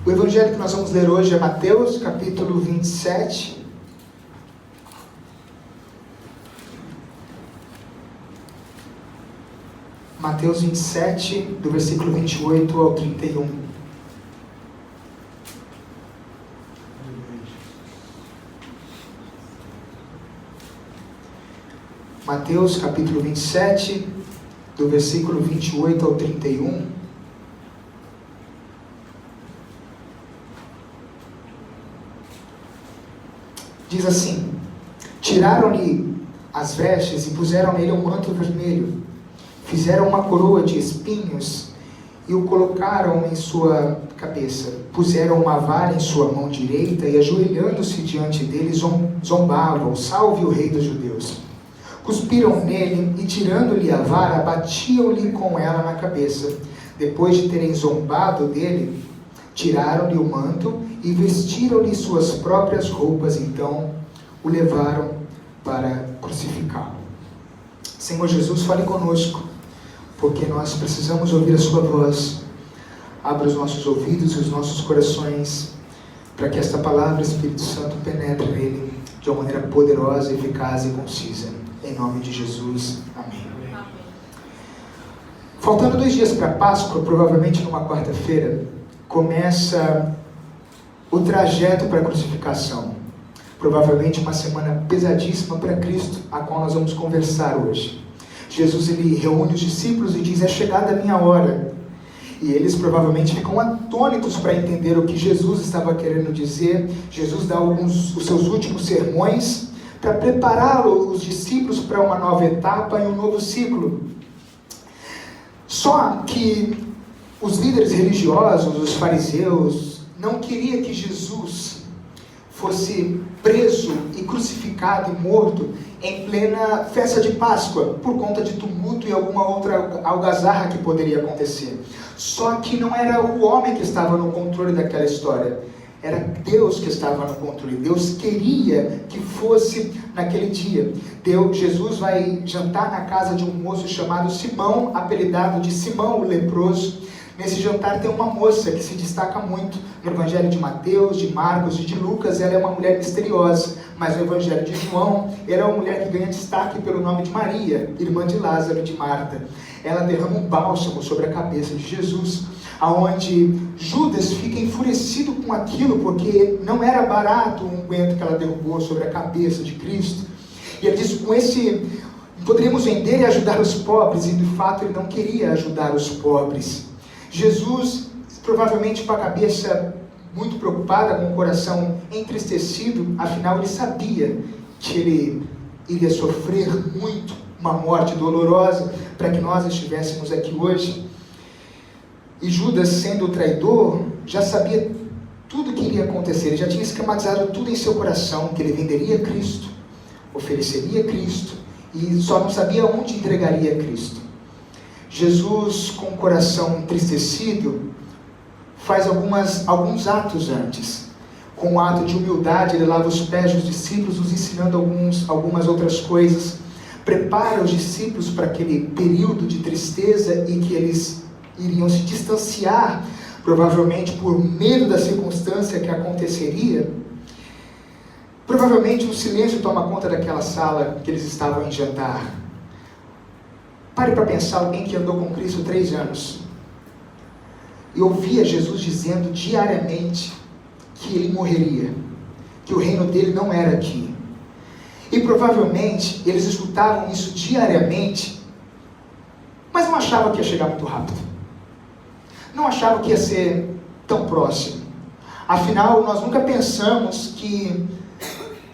O evangelho que nós vamos ler hoje é Mateus, capítulo 27. Mateus 27, do versículo 28 ao 31. Mateus, capítulo 27, do versículo 28 ao 31. Diz assim: tiraram-lhe as vestes e puseram nele um manto vermelho. Fizeram uma coroa de espinhos e o colocaram em sua cabeça. Puseram uma vara em sua mão direita e, ajoelhando-se diante dele, zombavam: salve o rei dos judeus. Cuspiram nele e, tirando-lhe a vara, batiam-lhe com ela na cabeça. Depois de terem zombado dele, tiraram-lhe o manto e vestiram-lhe suas próprias roupas. Então o levaram para crucificá-lo. Senhor Jesus, fale conosco, porque nós precisamos ouvir a sua voz. Abra os nossos ouvidos e os nossos corações, para que esta palavra, Espírito Santo, penetre nele de uma maneira poderosa, eficaz e concisa. Em nome de Jesus, amém. Amém. Faltando 2 dias para a Páscoa, provavelmente numa quarta-feira, começa o trajeto para a crucificação. Provavelmente uma semana pesadíssima para Cristo, a qual nós vamos conversar hoje. Jesus, ele reúne os discípulos e diz: é chegada a minha hora. E eles provavelmente ficam atônitos para entender o que Jesus estava querendo dizer. Jesus dá os seus últimos sermões para preparar os discípulos para uma nova etapa e um novo ciclo. Só que os líderes religiosos, os fariseus, não queriam que Jesus fosse preso e crucificado e morto em plena festa de Páscoa, por conta de tumulto e alguma outra algazarra que poderia acontecer. Só que não era o homem que estava no controle daquela história, era Deus que estava no controle. Deus queria que fosse naquele dia. Jesus vai jantar na casa de um moço chamado Simão, apelidado de Simão o leproso. Nesse jantar tem uma moça que se destaca muito no Evangelho de Mateus, de Marcos e de Lucas. Ela é uma mulher misteriosa, mas no Evangelho de João, ela é uma mulher que ganha destaque pelo nome de Maria, irmã de Lázaro e de Marta. Ela derrama um bálsamo sobre a cabeça de Jesus, aonde Judas fica enfurecido com aquilo, porque não era barato o unguento que ela derrubou sobre a cabeça de Cristo. E ele diz: com esse poderíamos vender e ajudar os pobres, e de fato ele não queria ajudar os pobres. Jesus, provavelmente com a cabeça muito preocupada, com o coração entristecido, afinal ele sabia que ele iria sofrer muito, uma morte dolorosa, para que nós estivéssemos aqui hoje. E Judas, sendo o traidor, já sabia tudo o que iria acontecer. Ele já tinha esquematizado tudo em seu coração, que ele venderia Cristo, ofereceria Cristo, e só não sabia onde entregaria Cristo. Jesus, com o coração entristecido, faz alguns atos antes. Com o ato de humildade, ele lava os pés dos discípulos, nos ensinando algumas outras coisas. Prepara os discípulos para aquele período de tristeza e que eles iriam se distanciar, provavelmente por medo da circunstância que aconteceria. Provavelmente o silêncio toma conta daquela sala que eles estavam em jantar. Pare para pensar, alguém que andou com Cristo 3 anos e ouvia Jesus dizendo diariamente que ele morreria, que o reino dele não era aqui. E provavelmente eles escutavam isso diariamente, mas não achavam que ia chegar muito rápido. Não achavam que ia ser tão próximo. Afinal, nós nunca pensamos que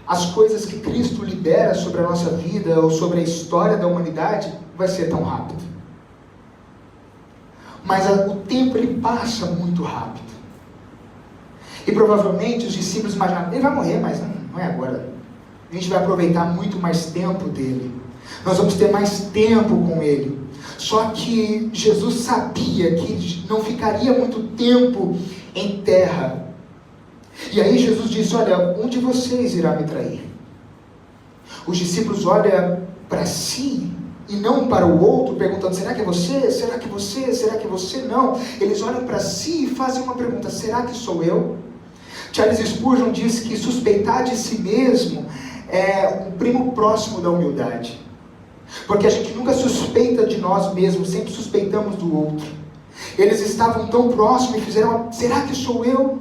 as coisas que Cristo libera sobre a nossa vida ou sobre a história da humanidade vai ser tão rápido. Mas o tempo ele passa muito rápido. E provavelmente os discípulos imaginaram: ele vai morrer, mas não é agora. A gente vai aproveitar muito mais tempo dele. Nós vamos ter mais tempo com ele. Só que Jesus sabia que não ficaria muito tempo em terra. E aí Jesus disse: olha, um de vocês irá me trair. Os discípulos olham para si e não para o outro, perguntando, será que é você? Será que é você? Será que é você? Não. Eles olham para si e fazem uma pergunta, será que sou eu? Charles Spurgeon diz que suspeitar de si mesmo é um primo próximo da humildade. Porque a gente nunca suspeita de nós mesmos, sempre suspeitamos do outro. Eles estavam tão próximos e fizeram, será que sou eu?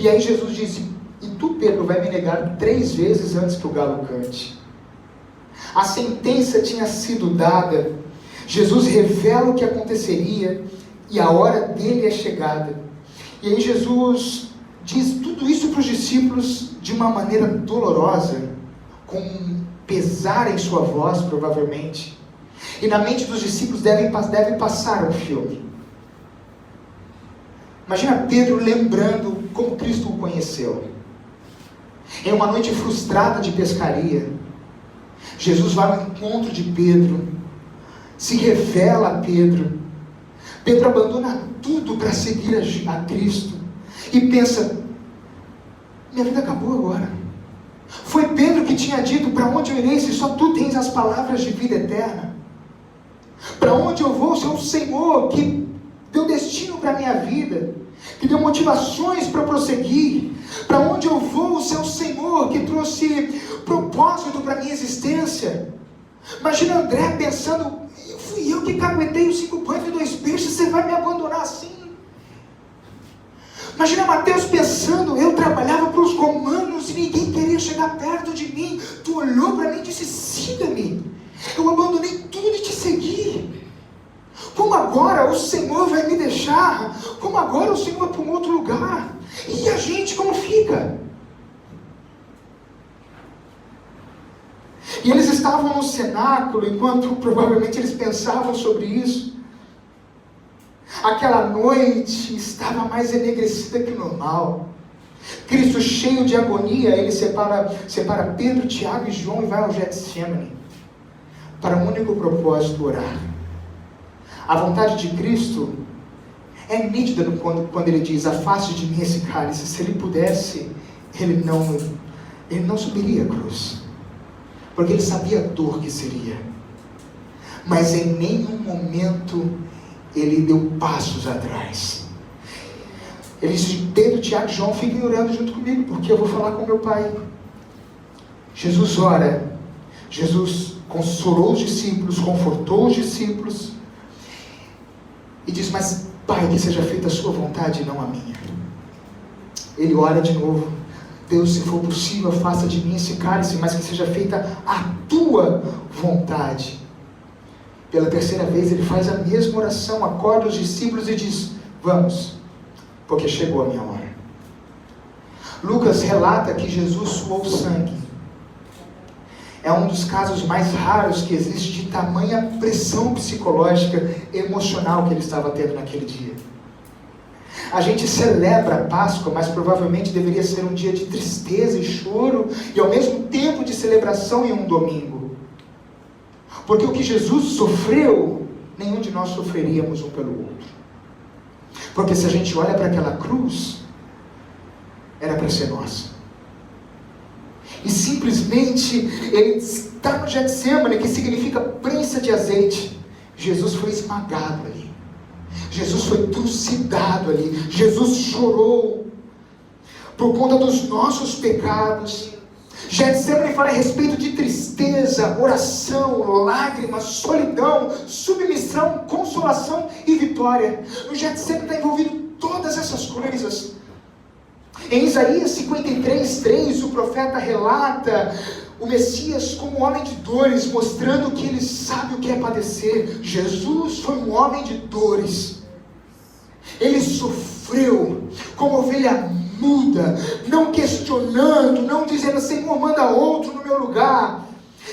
E aí Jesus disse, e tu, Pedro, vai me negar 3 vezes antes que o galo cante. A sentença tinha sido dada. Jesus revela o que aconteceria e a hora dele é chegada. E aí Jesus diz tudo isso para os discípulos de uma maneira dolorosa, com pesar em sua voz, provavelmente. E na mente dos discípulos deve passar um filme. Imagina Pedro lembrando como Cristo o conheceu. Em uma noite frustrada de pescaria, Jesus vai ao encontro de Pedro, se revela a Pedro. Pedro abandona tudo para seguir a Cristo e pensa, minha vida acabou agora. Foi Pedro que tinha dito, para onde eu irei se só tu tens as palavras de vida eterna? Para onde eu vou se é o Senhor que deu destino para a minha vida, que deu motivações para prosseguir? Para onde eu vou se é o Senhor que trouxe propósito para a minha existência? Imagina André pensando, fui eu que caguetei os 5 pães e 2 peixes, você vai me abandonar assim? Imagina Mateus pensando, eu trabalhava para os romanos e ninguém queria chegar perto de mim. Tu olhou para mim e disse, siga-me. Eu abandonei tudo e te segui. Como agora o Senhor vai me deixar? Como agora o Senhor vai para um outro lugar? E a gente como fica? E eles estavam no cenáculo, enquanto provavelmente eles pensavam sobre isso. Aquela noite estava mais enegrecida que o normal. Cristo, cheio de agonia, ele separa Pedro, Tiago e João e vai ao Getsemane, para um único propósito, orar. A vontade de Cristo é nítida quando ele diz, afaste de mim esse cálice. Se ele pudesse, ele não subiria a cruz, porque ele sabia a dor que seria. Mas em nenhum momento ele deu passos atrás. Ele disse, Pedro, Tiago e João, fiquem orando junto comigo, porque eu vou falar com meu Pai. Jesus ora. Jesus consolou os discípulos, confortou os discípulos, e diz, mas Pai, que seja feita a sua vontade e não a minha. Ele ora de novo, Deus, se for possível, afasta de mim esse cálice, mas que seja feita a tua vontade. Pela 3ª vez ele faz a mesma oração, acorda os discípulos e diz, vamos, porque chegou a minha hora. Lucas relata que Jesus suou sangue. É um dos casos mais raros que existe de tamanha pressão psicológica, emocional que ele estava tendo naquele dia. A gente celebra a Páscoa, mas provavelmente deveria ser um dia de tristeza e choro, e ao mesmo tempo de celebração em um domingo. Porque o que Jesus sofreu, nenhum de nós sofreríamos um pelo outro. Porque se a gente olha para aquela cruz, era para ser nossa. E simplesmente, ele está no Getsemane, que significa prensa de azeite. Jesus foi esmagado ali. Jesus foi trucidado ali. Jesus chorou por conta dos nossos pecados. Getsemane fala a respeito de tristeza, oração, lágrimas, solidão, submissão, consolação e vitória. No Getsemane está envolvido todas essas coisas. Em Isaías 53:3, o profeta relata o Messias como homem de dores, mostrando que ele sabe o que é padecer. Jesus foi um homem de dores. Ele sofreu como ovelha muda, não questionando, não dizendo, Senhor, manda outro no meu lugar.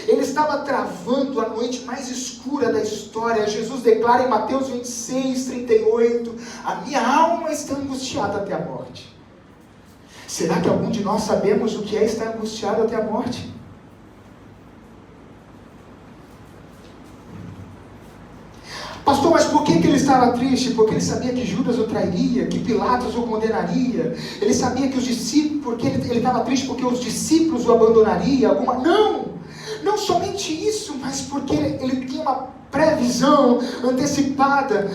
Ele estava travando a noite mais escura da história. Jesus declara em Mateus 26:38, a minha alma está angustiada até a morte. Será que algum de nós sabemos o que é estar angustiado até a morte? Pastor, mas por que ele estava triste? Porque ele sabia que Judas o trairia, que Pilatos o condenaria. Ele sabia que os discípulos, porque ele estava triste porque os discípulos o abandonariam. Não! Não somente isso, mas porque ele tinha uma previsão antecipada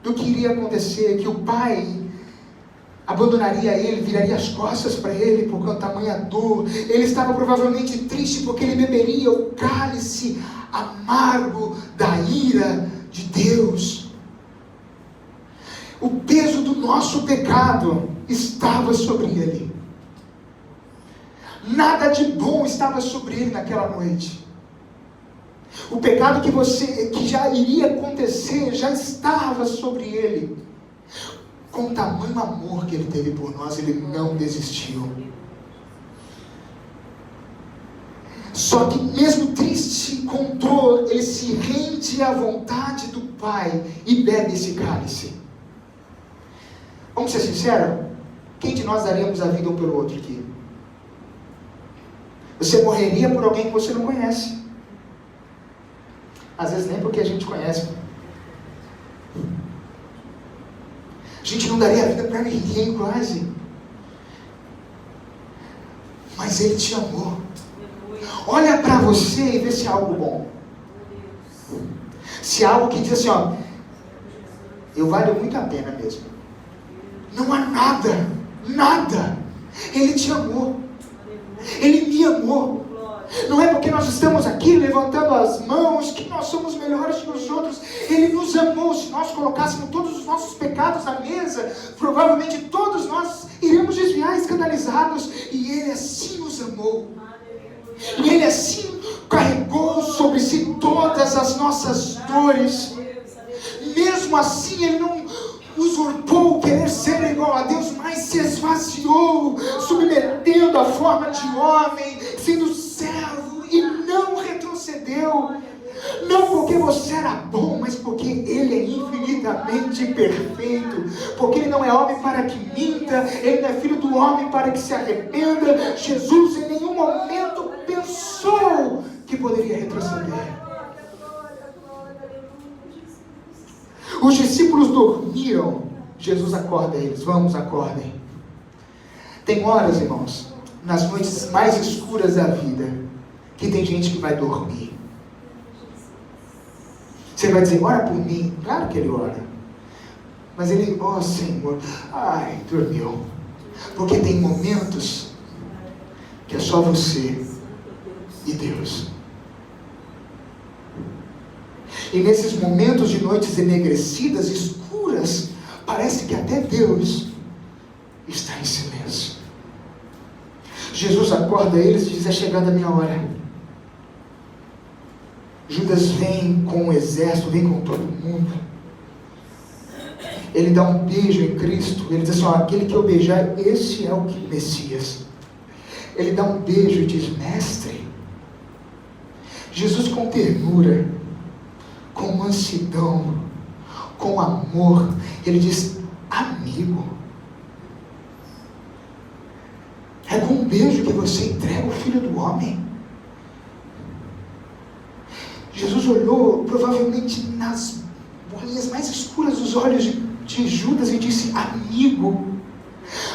do que iria acontecer, que o pai abandonaria ele, viraria as costas para ele por tamanha dor. Ele estava provavelmente triste porque ele beberia o cálice amargo da ira de Deus. O peso do nosso pecado estava sobre ele. Nada de bom estava sobre ele naquela noite. O pecado que já iria acontecer já estava sobre ele. Com o tamanho amor que ele teve por nós, ele não desistiu. Só que mesmo triste, com dor, ele se rende à vontade do Pai e bebe esse cálice. Vamos ser sinceros? Quem de nós daríamos a vida um pelo outro aqui? Você morreria por alguém que você não conhece. Às vezes nem porque a gente conhece. A gente não daria a vida para ninguém quase. Mas Ele te amou. Olha para você e vê se é algo bom. Se é algo que diz assim, ó, eu valho muito a pena mesmo. Não há nada, nada. Ele te amou. Ele me amou. Não é porque nós estamos aqui levantando as mãos que nós somos melhores que os outros. Ele nos amou. Se nós colocássemos todos os nossos pecados na mesa, provavelmente todos nós iríamos desviar escandalizados. E Ele assim nos amou. E Ele assim carregou sobre si todas as nossas dores. Mesmo assim Ele não usurpou querer ser igual a Deus, mas se esvaziou, submetendo a forma de homem, sendo servo, e não retrocedeu. Não porque você era bom, mas porque Ele é infinitamente perfeito. Porque Ele não é homem para que minta, Ele não é filho do homem para que se arrependa. Jesus em nenhum momento pensou que poderia retroceder. Os discípulos dormiram. Jesus acorda eles. Vamos, acordem. Tem horas, irmãos, nas noites mais escuras da vida, que tem gente que vai dormir. Você vai dizer, ora por mim. Claro que ele ora. Mas ele, ó Senhor, ai, dormiu. Porque tem momentos que é só você e Deus. E nesses momentos de noites enegrecidas, escuras, parece que até Deus está em silêncio. Jesus acorda eles e diz, é chegada a minha hora. Judas vem com o exército, vem com todo mundo. Ele dá um beijo em Cristo. Ele diz assim, ó, aquele que eu beijar, esse é o Messias. Ele dá um beijo e diz, mestre. Jesus com ternura, com mansidão, com amor, ele diz, amigo. É com um beijo que você entrega o Filho do Homem. Jesus olhou, provavelmente nas bolinhas mais escuras dos olhos de Judas e disse, amigo.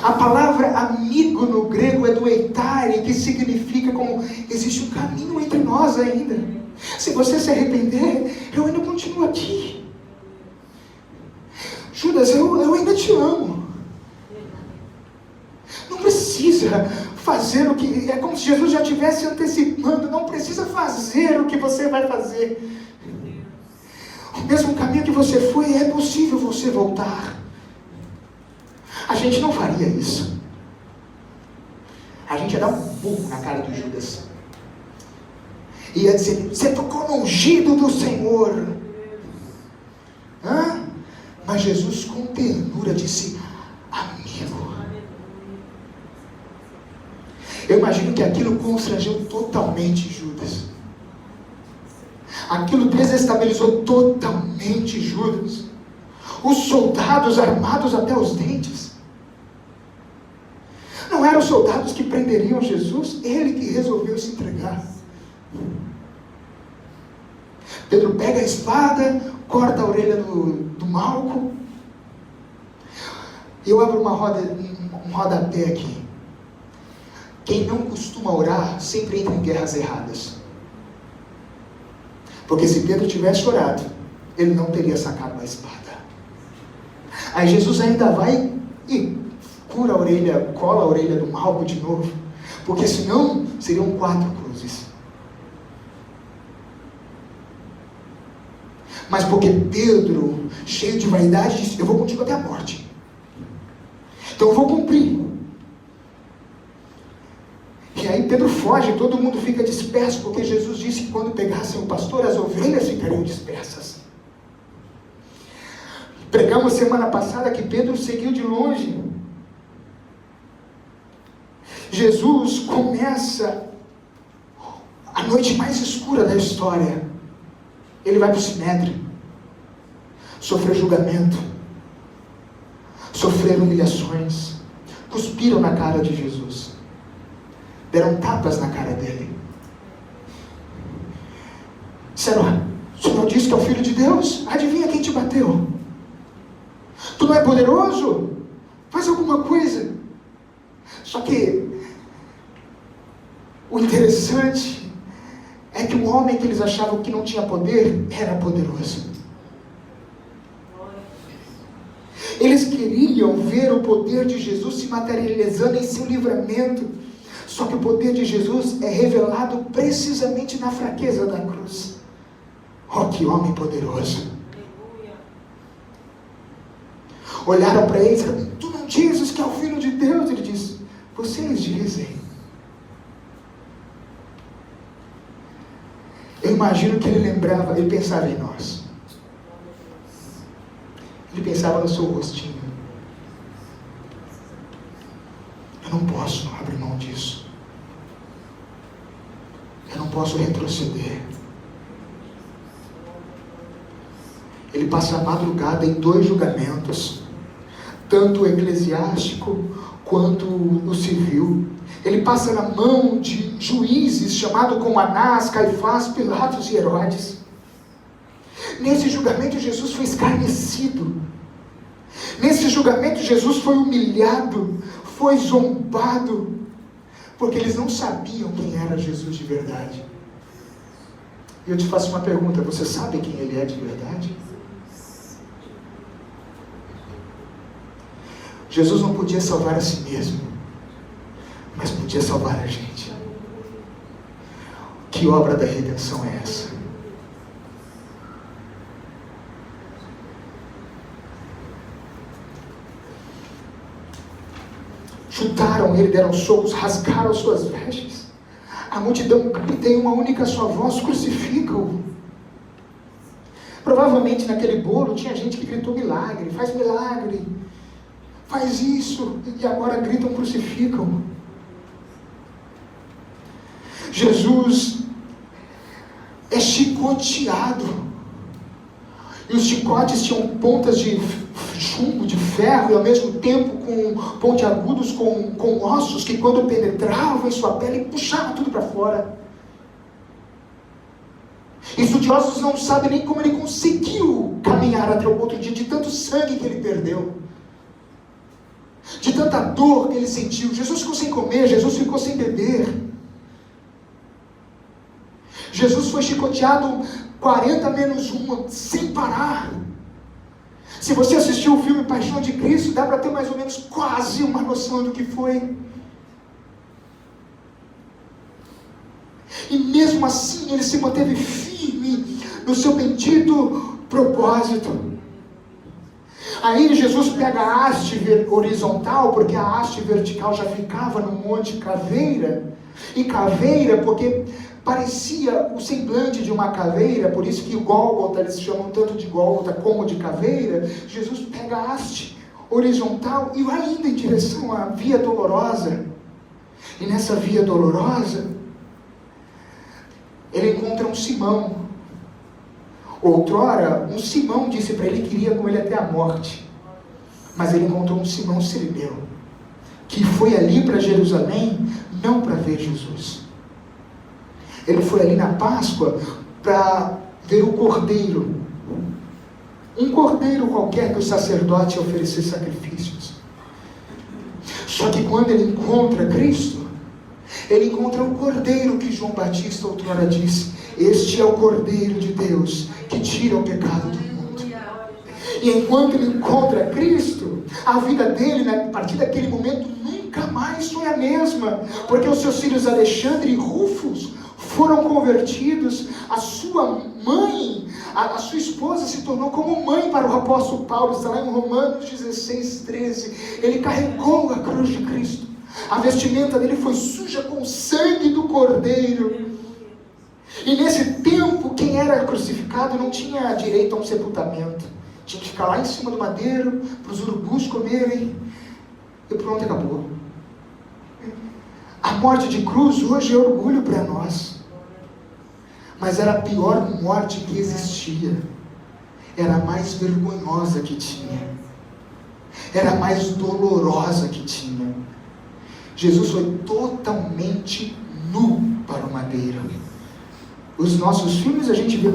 A palavra amigo no grego é do eitare, que significa como, existe um caminho entre nós ainda. Se você se arrepender, eu ainda continuo aqui. Judas, eu ainda te amo. Não precisa fazer o que... É como se Jesus já estivesse antecipando. Não precisa fazer o que você vai fazer. O mesmo caminho que você foi, é possível você voltar. A gente não faria isso. A gente ia dar um burro na cara do Judas. Ia dizer, você tocou no ungido do Senhor. Hã? Mas Jesus com ternura disse, amigo. Eu imagino que aquilo constrangeu totalmente Judas. Aquilo desestabilizou totalmente Judas. Os soldados armados até os dentes. Não eram os soldados que prenderiam Jesus, ele que resolveu se entregar. Pedro pega a espada, corta a orelha do Malco. Eu abro um rodapé aqui. Quem não costuma orar, sempre entra em guerras erradas. Porque se Pedro tivesse orado, ele não teria sacado a espada. Aí Jesus ainda vai e cura a orelha, cola a orelha do Malco de novo. Porque senão seriam 4 cruzes. Mas porque Pedro, cheio de vaidade, disse: eu vou contigo até a morte. Então eu vou cumprir. E aí Pedro foge, todo mundo fica disperso, porque Jesus disse que quando pegassem o pastor, as ovelhas ficariam dispersas. Pregamos semana passada que Pedro seguiu de longe. Jesus começa a noite mais escura da história. Ele vai para o sinédrio, sofrer julgamento, sofrer humilhações, cuspiram na cara de Jesus, deram tapas na cara dele. Disseram: o Senhor disse que é o Filho de Deus? Adivinha quem te bateu? Tu não é poderoso? Faz alguma coisa. Só que o interessante é que o homem que eles achavam que não tinha poder era poderoso. Eles queriam ver o poder de Jesus se materializando em seu livramento. Só que o poder de Jesus é revelado precisamente na fraqueza da cruz. Oh, que homem poderoso! Olharam para ele e disseram: tu não dizes que é o Filho de Deus? Ele disse: vocês dizem. Eu imagino que ele pensava em nós. Ele pensava no seu rostinho. Eu não posso abrir mão disso. Eu não posso retroceder. Ele passa a madrugada em 2 julgamentos, tanto o eclesiástico quanto o civil. Ele passa na mão de juízes chamados como Anás, Caifás, Pilatos e Herodes. Nesse julgamento Jesus foi escarnecido. Nesse julgamento Jesus foi humilhado, foi zombado, porque eles não sabiam quem era Jesus de verdade. E eu te faço uma pergunta: você sabe quem ele é de verdade? Jesus não podia salvar a si mesmo, mas podia salvar a gente. Que obra da redenção é essa? Chutaram ele, deram socos, rasgaram as suas vestes. A multidão grita em uma única só voz: crucificam-o. Provavelmente naquele bolo tinha gente que gritou: milagre, faz milagre, faz isso, e agora gritam: crucificam. Jesus é chicoteado, e os chicotes tinham pontas de chumbo, de ferro, e ao mesmo tempo com pontiagudos, com ossos que quando penetravam em sua pele, puxavam tudo para fora. Estudiosos não sabem nem como ele conseguiu caminhar até o outro dia, de tanto sangue que ele perdeu, de tanta dor que ele sentiu. Jesus ficou sem comer, Jesus ficou sem beber. Jesus foi chicoteado 40 menos 1, sem parar. Se você assistiu o filme Paixão de Cristo, dá para ter mais ou menos quase uma noção do que foi. E mesmo assim ele se manteve firme no seu bendito propósito. Aí Jesus pega a haste horizontal, porque a haste vertical já ficava no Monte Caveira. E caveira porque parecia o semblante de uma caveira, por isso que o Gólgota, eles chamam tanto de Gólgota como de caveira. Jesus pega a haste horizontal e vai indo em direção à Via Dolorosa. E nessa Via Dolorosa, ele encontra um Simão. Outrora, um Simão disse para ele que iria com ele até a morte. Mas ele encontrou um Simão Cirineu, que foi ali para Jerusalém, não para ver Jesus. Ele foi ali na Páscoa para ver o cordeiro. Um cordeiro qualquer que o sacerdote oferecesse sacrifícios. Só que quando ele encontra Cristo, ele encontra o Cordeiro que João Batista outrora disse: este é o Cordeiro de Deus que tira o pecado do mundo. E enquanto ele encontra Cristo, a vida dele, a partir daquele momento, nunca mais foi a mesma, porque os seus filhos Alexandre e Rufus foram convertidos. A sua mãe, a sua esposa, se tornou como mãe para o apóstolo Paulo. Está lá em Romanos 16:13. Ele carregou a cruz de Cristo. A vestimenta dele foi suja com o sangue do Cordeiro. E nesse tempo, quem era crucificado não tinha direito a um sepultamento. Tinha que ficar lá em cima do madeiro, para os urubus comerem, e pronto, acabou. A morte de cruz hoje é orgulho para nós. Mas era a pior morte que existia. Era a mais vergonhosa que tinha. Era a mais dolorosa que tinha. Jesus foi totalmente nu para o madeiro. Os nossos filmes a gente vê,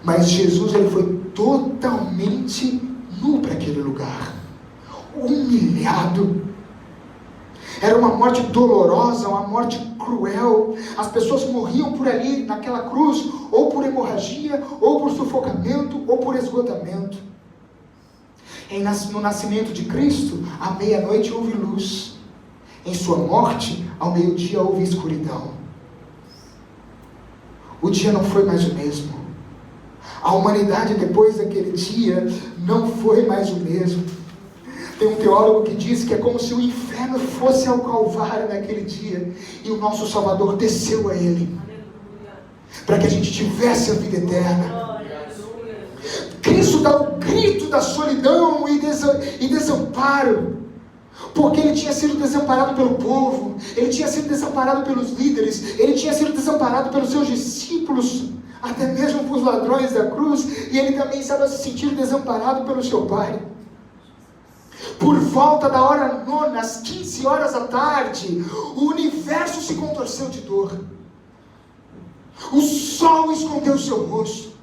mas Jesus, ele foi totalmente nu para aquele lugar, humilhado. Era uma morte dolorosa, uma morte cruel. As pessoas morriam por ali, naquela cruz, ou por hemorragia, ou por sufocamento, ou por esgotamento. No nascimento de Cristo, à meia-noite houve luz. Em sua morte, ao meio-dia houve escuridão. O dia não foi mais o mesmo. A humanidade depois daquele dia não foi mais o mesmo. Tem um teólogo que diz que é como se o inferno fosse ao Calvário naquele dia e o nosso Salvador desceu a ele, para que a gente tivesse a vida eterna. Cristo dá o grito da solidão e desamparo, porque ele tinha sido desamparado pelo povo, ele tinha sido desamparado pelos líderes, ele tinha sido desamparado pelos seus discípulos, até mesmo pelos ladrões da cruz, e ele também estava se sentindo desamparado pelo seu Pai. Por volta da hora nona, às 15 horas da tarde, o universo se contorceu de dor. O sol escondeu seu rosto,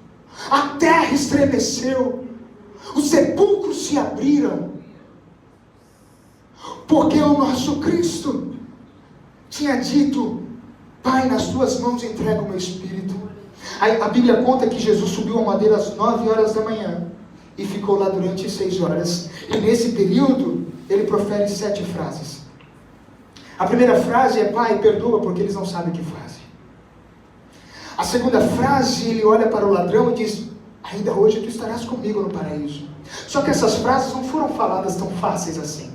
a terra estremeceu, os sepulcros se abriram, porque o nosso Cristo tinha dito: Pai, nas tuas mãos entrego o meu espírito. A Bíblia conta que Jesus subiu ao madeiro às 9 horas da manhã e ficou lá durante 6 horas. E nesse período, ele profere 7 frases. A primeira frase é: Pai, perdoa, porque eles não sabem o que fazem. A segunda frase, ele olha para o ladrão e diz: ainda hoje tu estarás comigo no paraíso. Só que essas frases não foram faladas tão fáceis assim,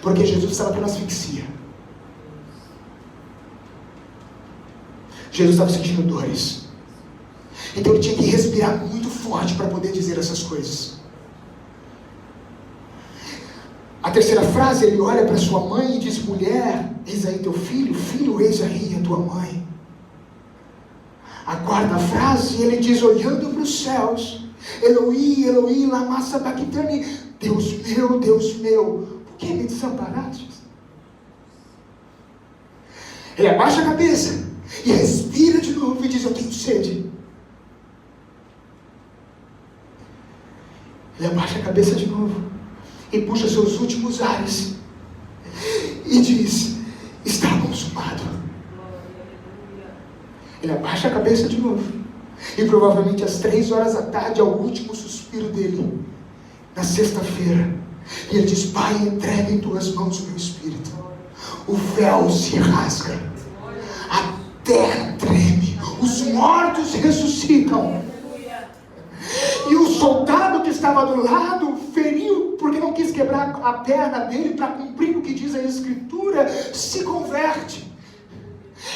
porque Jesus estava tendo asfixia. Jesus estava sentindo dores. Então ele tinha que respirar muito forte para poder dizer essas coisas. A terceira frase, ele olha para sua mãe e diz: mulher, eis aí teu filho, filho, eis aí a tua mãe. A quarta frase, ele diz, olhando para os céus: Eloi, Eloi, lama sabachthani, Deus meu, por que me desamparaste? Ele abaixa a cabeça e respira de novo e diz: eu tenho sede. Ele abaixa a cabeça de novo e puxa seus últimos ares e diz: está consumado. Ele abaixa a cabeça de novo e provavelmente às 3 horas da tarde é o último suspiro dele, na sexta-feira, e ele diz: Pai, entrega em tuas mãos o meu espírito. O véu se rasga, a terra treme, os mortos ressuscitam. E o soldado que estava do lado feriu, porque não quis quebrar a perna dele para cumprir o que diz a Escritura, se converte.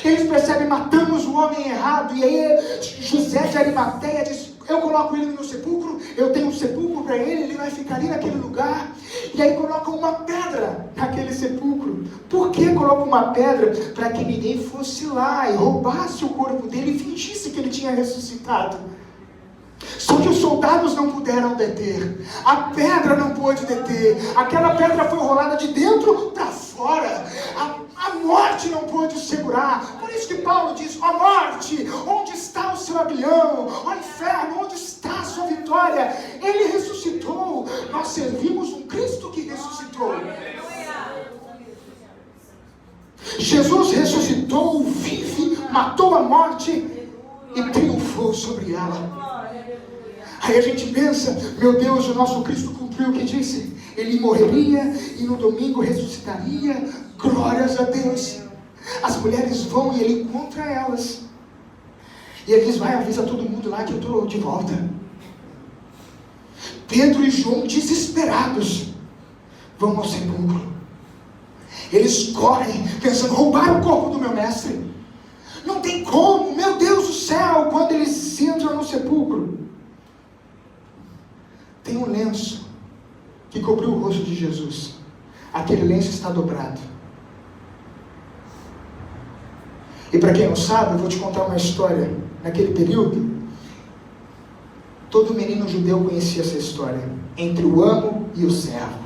Eles percebem: matamos o homem errado. E aí José de Arimateia diz: eu coloco ele no sepulcro, eu tenho um sepulcro para ele vai ficar ali naquele lugar. E aí colocam uma pedra naquele sepulcro. Por que colocam uma pedra? Para que ninguém fosse lá e roubasse o corpo dele e fingisse que ele tinha ressuscitado. Só que os soldados não puderam deter, a pedra não pôde deter, aquela pedra foi rolada de dentro para fora, a morte não pôde segurar. Por isso que Paulo diz: ó morte, onde está o seu aguilhão? Ó inferno, onde está a sua vitória? Ele ressuscitou, nós servimos um Cristo que ressuscitou. Jesus ressuscitou, vive, matou a morte e triunfou sobre ela. Aí a gente pensa, meu Deus, o nosso Cristo cumpriu o que disse. Ele morreria e no domingo ressuscitaria. Glórias a Deus. As mulheres vão e ele encontra elas. E ele diz, vai, avisa todo mundo lá que eu estou de volta. Pedro e João, desesperados, vão ao sepulcro. Eles correm, pensando, roubaram o corpo do meu mestre. Não tem como, meu Deus do céu. Quando eles entram no sepulcro, tem um lenço que cobriu o rosto de Jesus. Aquele lenço está dobrado. E para quem não sabe, eu vou te contar uma história. Naquele período, todo menino judeu conhecia essa história, entre o amo e o servo.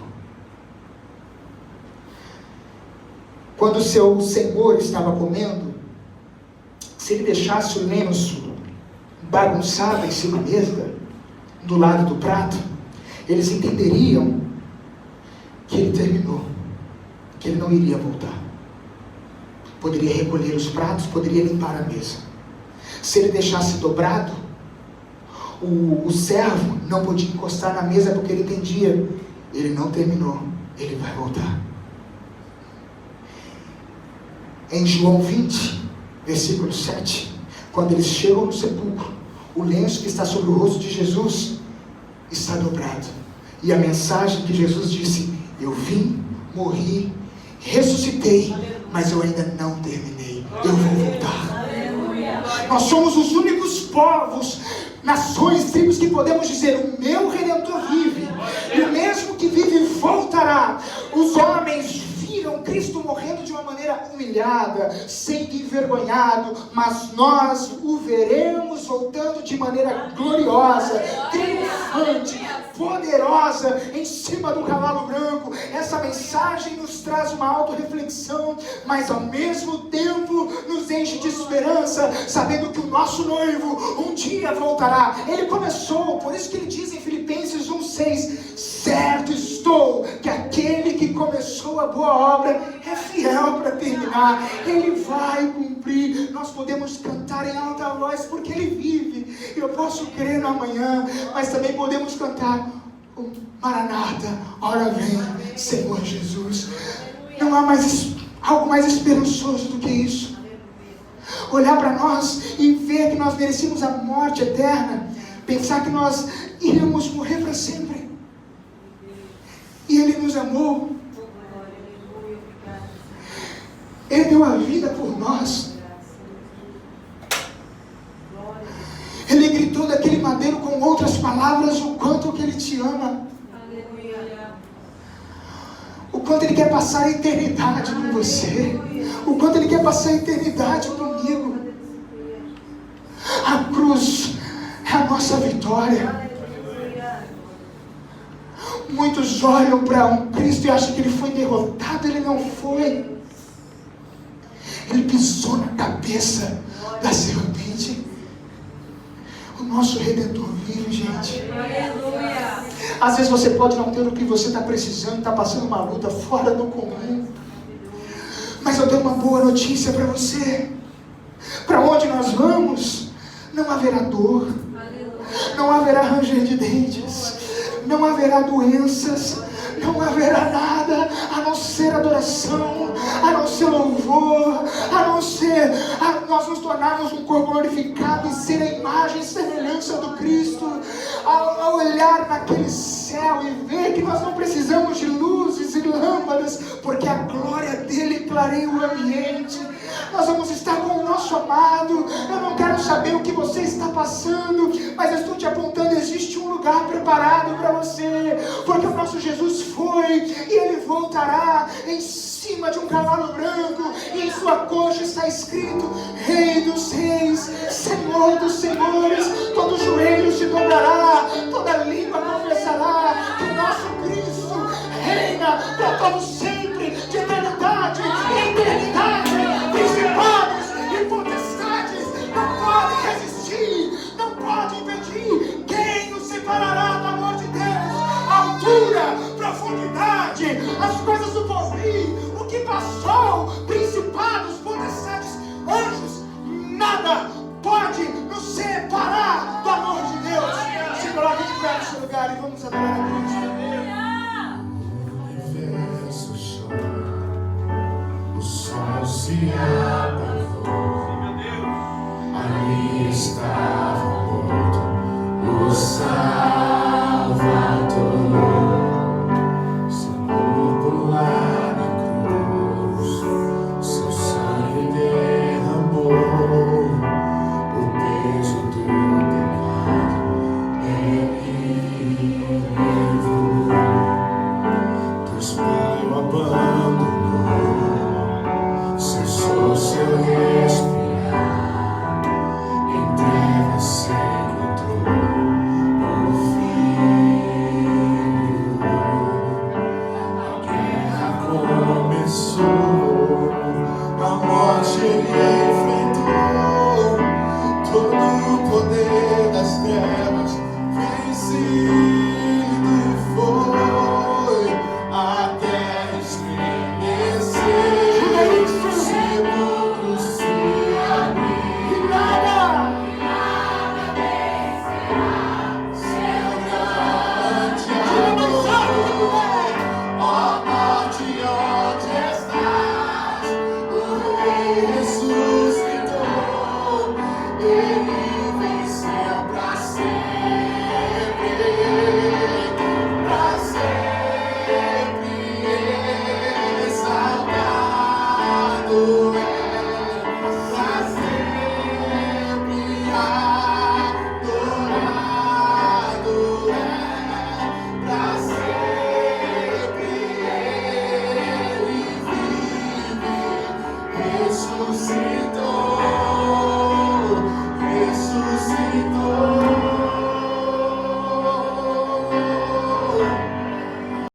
Quando o seu senhor estava comendo, se ele deixasse o lenço bagunçado em cima da mesa, do lado do prato, eles entenderiam que ele terminou, que ele não iria voltar. Poderia recolher os pratos, poderia limpar a mesa. Se ele deixasse dobrado, o servo não podia encostar na mesa, porque ele entendia, ele não terminou, ele vai voltar. Em João 20, versículo 7, quando eles chegam no sepulcro, o lenço que está sobre o rosto de Jesus está dobrado. E a mensagem que Jesus disse, eu vim, morri, ressuscitei, mas eu ainda não terminei, eu vou voltar. Nós somos os únicos povos, nações, tribos que podemos dizer, o meu Redentor vive, e o mesmo que vive voltará. Os homens viram Cristo morrendo de uma maneira humilhada, sendo envergonhado, mas nós o veremos voltando de maneira gloriosa, triunfante, poderosa, em cima do cavalo branco. Essa mensagem nos traz uma autorreflexão, mas ao mesmo tempo nos enche de esperança, sabendo que o nosso noivo um dia voltará. Ele começou, por isso que ele diz em Filipenses 1,6, certo estou que aquele que começou a boa obra é fiel para terminar, ele vai cumprir. Nós podemos cantar em alta voz porque ele vive. Eu posso crer no amanhã, mas também podemos cantar o Maranata, ora vem Senhor Jesus. Não há mais algo mais esperançoso do que isso. Olhar para nós e ver que nós merecíamos a morte eterna, pensar que nós iríamos morrer para sempre, e Ele nos amou, Ele deu a vida por nós. Ele gritou daquele madeiro com outras palavras o quanto que Ele te ama, o quanto Ele quer passar a eternidade com você, o quanto Ele quer passar a eternidade comigo. A cruz é a nossa vitória. Muitos olham para um Cristo e acham que Ele foi derrotado. Ele não foi. Ele pisou na cabeça da serpente. O nosso Redentor vive, gente. Às vezes você pode não ter o que você está precisando, está passando uma luta fora do comum, mas eu tenho uma boa notícia para você. Para onde nós vamos, não haverá dor, não haverá ranger de dentes, não haverá doenças, não haverá nada a não ser adoração, a não ser louvor, a não ser nós nos tornarmos um corpo glorificado e ser a imagem e semelhança do Cristo. Ao olhar naquele céu e ver que nós não precisamos de luzes e lâmpadas, porque a glória dele clareia o ambiente. Nós vamos estar com o nosso amado. Eu não quero saber o que você está passando, mas eu estou te apontando, existe um lugar preparado para você, porque o nosso Jesus foi e Ele voltará em cima de um cavalo branco, e em sua coxa está escrito Rei dos Reis, Senhor dos Senhores. Todo joelho se dobrará, toda língua confessará que o nosso Cristo reina para todo sempre, de eternidade em eternidade. Principados e potestades não podem resistir, não podem impedir. Quem nos separará do amor de Deus? Altura, profundidade, as coisas do porvir, o que passou, principado se abrasou. Ali está